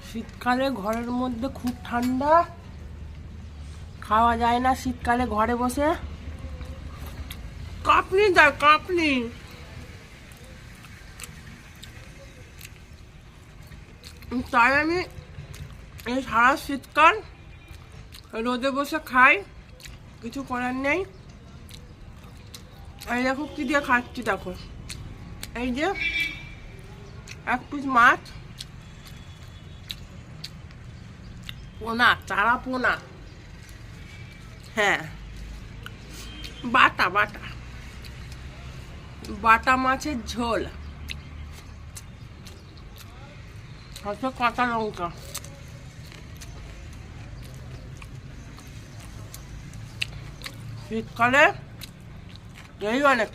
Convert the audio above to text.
শীতকালে ঘরের মধ্যে খুব ঠান্ডা, খাওয়া যায় না শীতকালে ঘরে বসে। কাঁপনি দেয় কাঁপনি। তাই আমি এই সারা শীতকাল রোদে বসে খাই, কিছু করার নেই। এই দেখো কি দিয়ে খাচ্ছি, দেখো এই যে এক পিস মাছ, পোনা, চারা পোনা, হ্যাঁ বাটা বাটা বাটা মাছের ঝোল, হচ্ছে কাঁচা লঙ্কা। শীতকালে এই অনেক।